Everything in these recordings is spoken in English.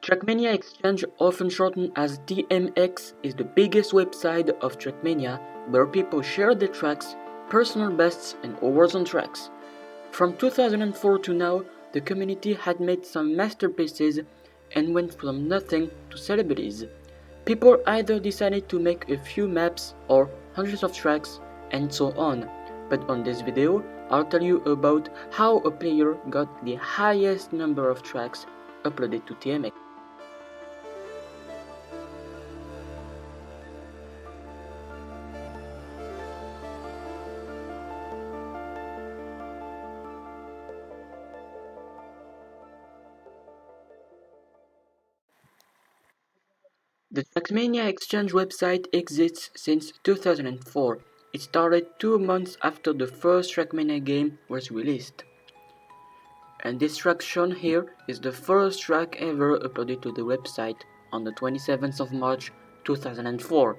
Trackmania Exchange, often shortened as TMX, is the biggest website of Trackmania where people share their tracks, personal bests and awards on tracks. From 2004 to now, the community had made some masterpieces and went from nothing to celebrities. People either decided to make a few maps or hundreds of tracks and so on. But on this video, I'll tell you about how a player got the highest number of tracks uploaded to TMX. The Trackmania Exchange website exists since 2004. It started 2 months after the first Trackmania game was released. And this track shown here is the first track ever uploaded to the website on the 27th of March 2004.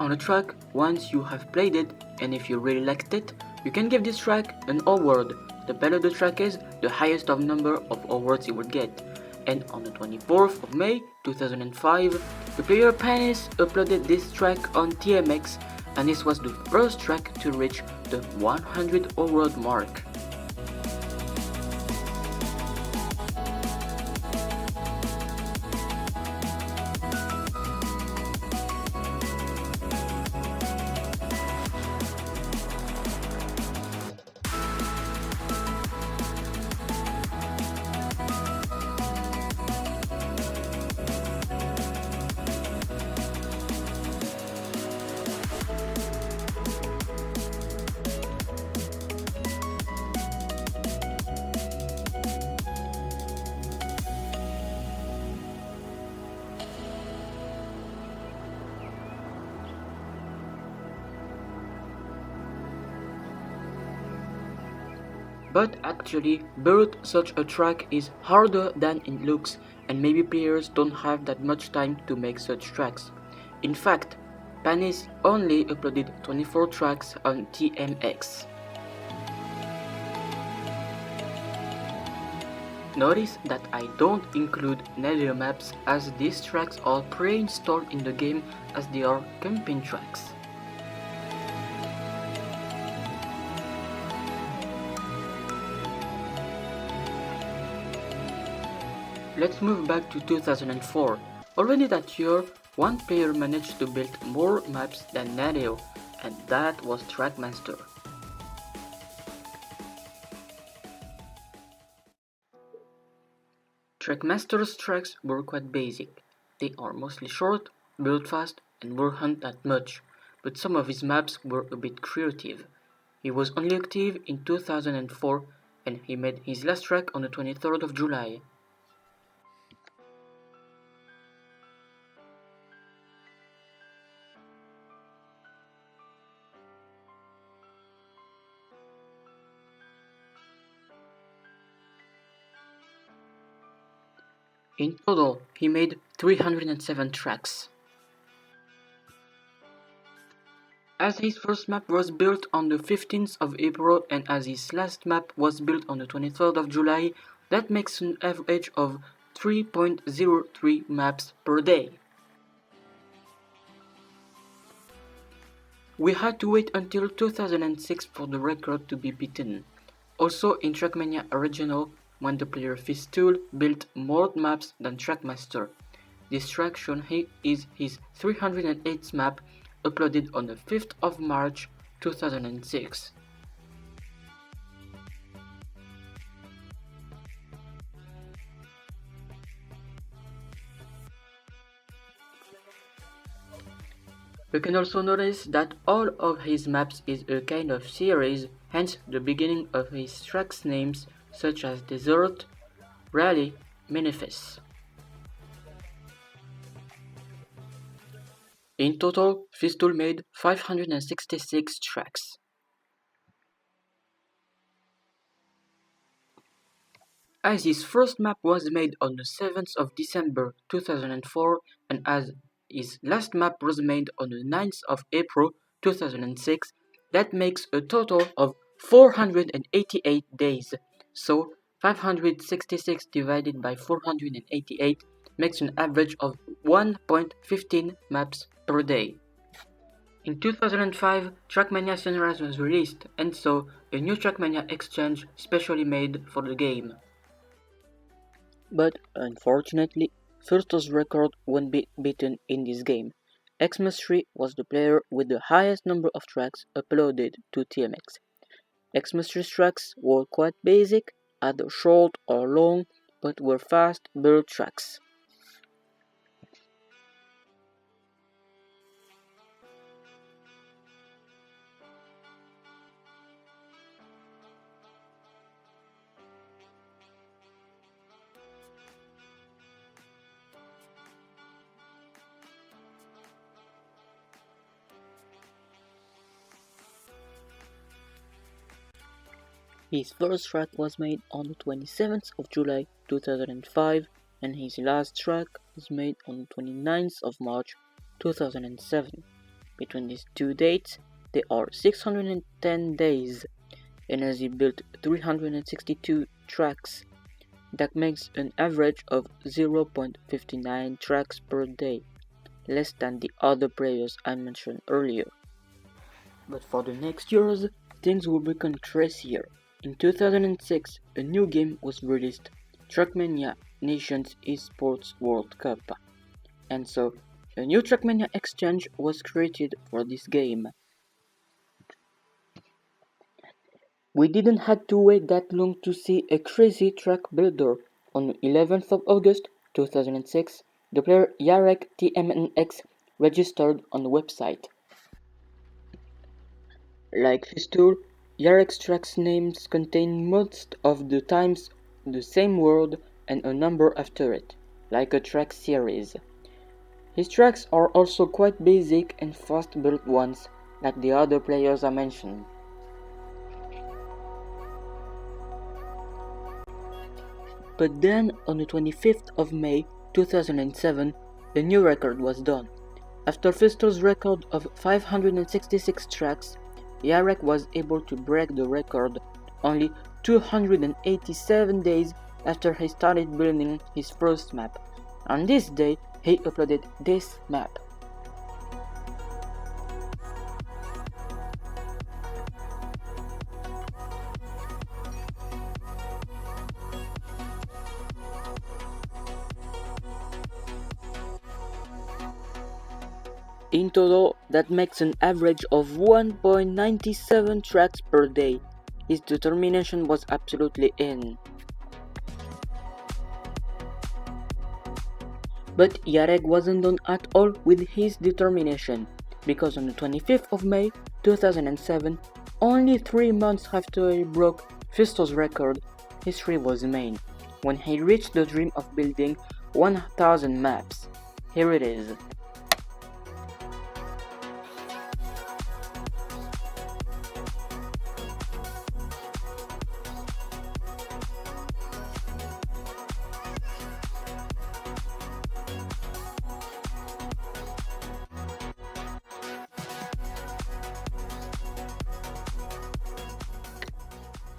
On a track, once you have played it, and if you really liked it, you can give this track an award. The better the track is, the highest of number of awards it will get. And on the 24th of May 2005, the player Panis uploaded this track on TMX, and this was the first track to reach the 100 award mark. But actually, build such a track is harder than it looks, and maybe players don't have that much time to make such tracks. In fact, Panis only uploaded 24 tracks on TMX. Notice that I don't include Nadir maps as these tracks are pre-installed in the game as they are campaign tracks. Let's move back to 2004. Already that year, one player managed to build more maps than Nadir, and that was Trackmaster. Trackmaster's tracks were quite basic. They are mostly short, build fast, and weren't that much, but some of his maps were a bit creative. He was only active in 2004, and he made his last track on the 23rd of July. In total, he made 307 tracks. As his first map was built on the 15th of April and as his last map was built on the 23rd of July, that makes an average of 3.03 maps per day. We had to wait until 2006 for the record to be beaten. Also in Trackmania Original, when the player Fisto built more maps than Trackmaster. This track shown here is his 308th map, uploaded on the 5th of March 2006. You can also notice that all of his maps is a kind of series, hence the beginning of his tracks names such as Desert, Rally, Manifest. In total, Fisto made 566 tracks. As his first map was made on the 7th of December 2004 and as his last map was made on the 9th of April 2006, that makes a total of 488 days. So 566 divided by 488 makes an average of 1.15 maps per day. In 2005, Trackmania Sunrise was released, and so a new Trackmania exchange specially made for the game. But unfortunately, Fisto's record won't be beaten in this game. Xmas3 was the player with the highest number of tracks uploaded to TMX. Xmas3's tracks were quite basic, either short or long, but were fast build tracks. His first track was made on the 27th of July 2005 and his last track was made on the 29th of March 2007. Between these two dates, there are 610 days, and as he built 362 tracks, that makes an average of 0.59 tracks per day, less than the other players I mentioned earlier. But for the next years, things will become crazier. In 2006, a new game was released, Trackmania Nations Esports World Cup, and so a new Trackmania exchange was created for this game. We didn't have to wait that long to see a crazy track builder. On the 11th of August 2006, the player Jarek TMNX registered on the website. Like Fisto, Jarek's tracks names contain most of the times the same word and a number after it, like a track series. His tracks are also quite basic and fast built ones, like the other players I mentioned. But then, on the 25th of May 2007, a new record was done. After Fisto's record of 566 tracks, Jarek was able to break the record only 287 days after he started building his first map. On this day, he uploaded this map. In total, that makes an average of 1.97 tracks per day. His determination was absolutely in. But Jarek wasn't done at all with his determination, because on the 25th of May 2007, only 3 months after he broke Fisto's record, history was made, when he reached the dream of building 1000 maps. Here it is.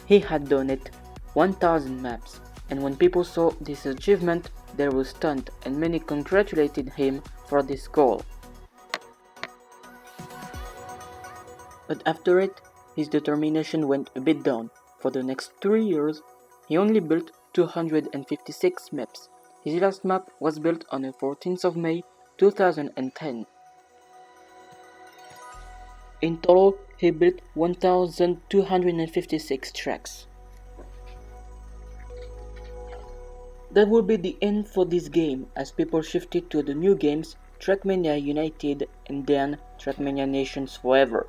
He had done it, 1000 maps, and when people saw this achievement, they were stunned and many congratulated him for this goal. But after it, his determination went a bit down. For the next 3 years, he only built 256 maps. His last map was built on the 14th of May 2010. In total, he built 1256 tracks. That would be the end for this game, as people shifted to the new games Trackmania United and then Trackmania Nations Forever.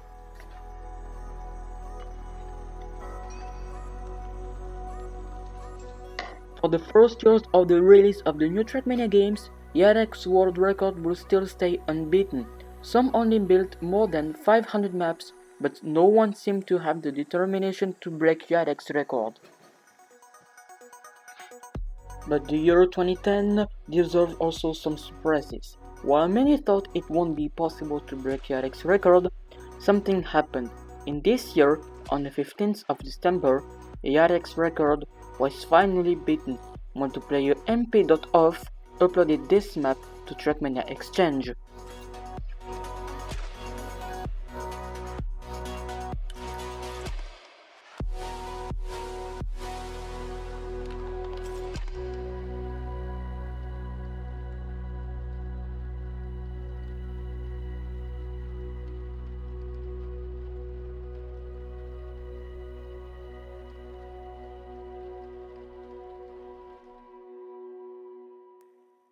For the first years of the release of the new Trackmania games, Jarek's world record will still stay unbeaten. Some only built more than 500 maps, but no one seemed to have the determination to break Jarek's record. But the year 2010 deserves also some surprises. While many thought it won't be possible to break Jarek's record, something happened. In this year, on the 15th of December, Jarek's record was finally beaten when player mp.off uploaded this map to Trackmania Exchange.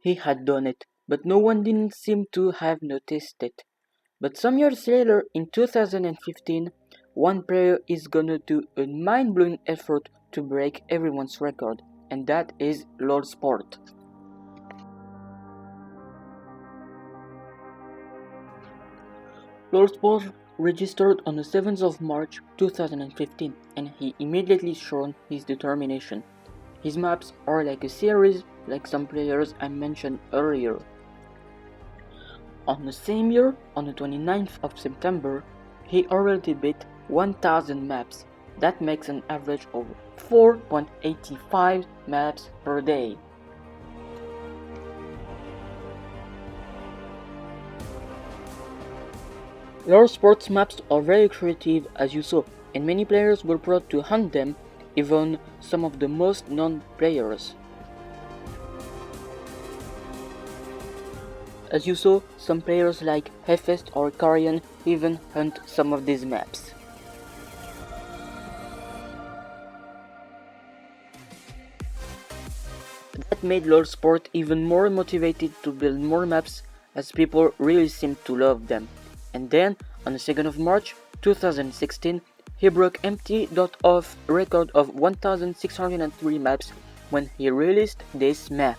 He had done it, but no one didn't seem to have noticed it. But some years later, in 2015, one player is gonna do a mind-blowing effort to break everyone's record, and that is LordSport. LordSport registered on the 7th of March 2015, and he immediately showed his determination. His maps are like a series, like some players I mentioned earlier. On the same year, on the 29th of September, he already beat 1000 maps. That makes an average of 4.85 maps per day. LordSport's maps are very creative, as you saw, and many players were proud to hunt them, even some of the most known players. As you saw, some players like Hefest or Karian even hunt some of these maps. That made LordSport even more motivated to build more maps, as people really seemed to love them. And then, on the 2nd of March 2016, he broke empty.off record of 1603 maps when he released this map.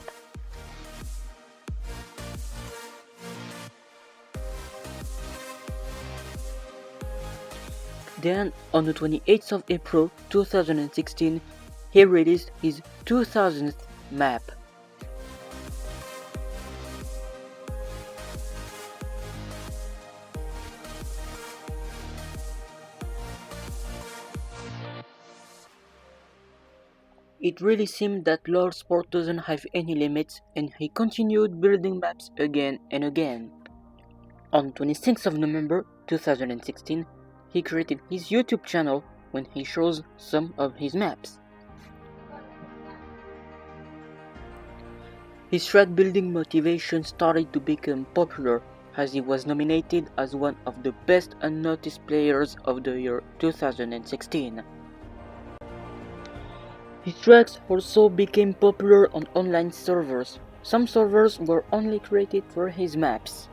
Then, on the 28th of April 2016, he released his 2000th map. It really seemed that LordSport doesn't have any limits, and he continued building maps again and again. On 26th of November 2016, he created his YouTube channel when he shows some of his maps. His track building motivation started to become popular as he was nominated as one of the best unnoticed players of the year 2016. His tracks also became popular on online servers. Some servers were only created for his maps.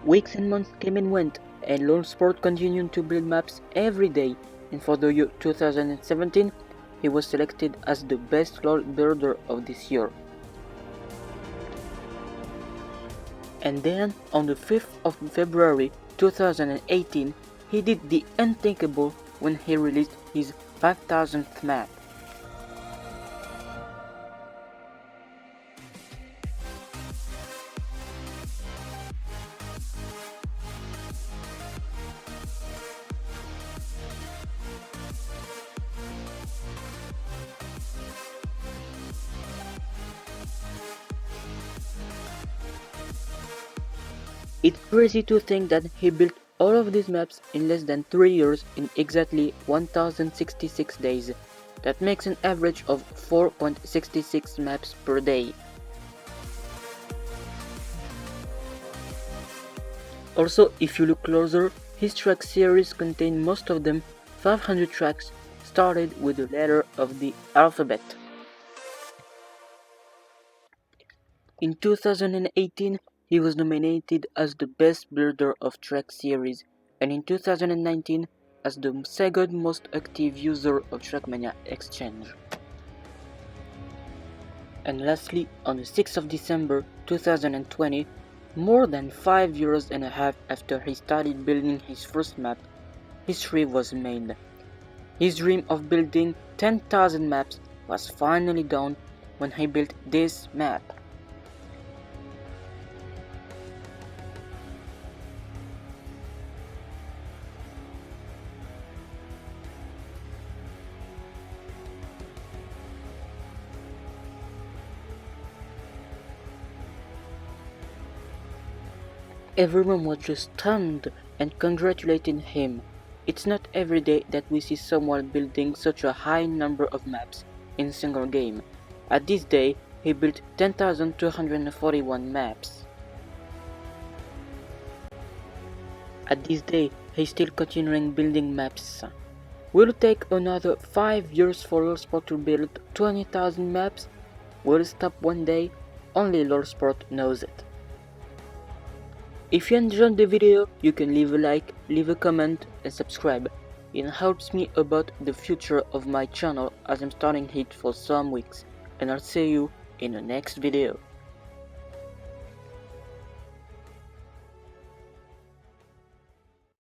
Weeks and months came and went, and LordSport continued to build maps every day, and for the year 2017, he was selected as the best LoL builder of this year. And then, on the 5th of February 2018, he did the unthinkable when he released his 5000th map. It's crazy to think that he built all of these maps in less than 3 years in exactly 1066 days. That makes an average of 4.66 maps per day. Also, if you look closer, his track series contain most of them 500 tracks started with the letter of the alphabet. In 2018, he was nominated as the best builder of track series, and in 2019 as the second most active user of Trackmania Exchange. And lastly, on the 6th of December 2020, more than 5 years and a half after he started building his first map, history was made. His dream of building 10,000 maps was finally done when he built this map. Everyone was just stunned and congratulated him. It's not every day that we see someone building such a high number of maps in a single game. At this day, he built 10,241 maps. At this day, he's still continuing building maps. Will it take another 5 years for LordSport to build 20,000 maps? Will it stop one day? Only LordSport knows it. If you enjoyed the video, you can leave a like, leave a comment and subscribe. It helps me about the future of my channel as I'm starting it for some weeks, and I'll see you in the next video.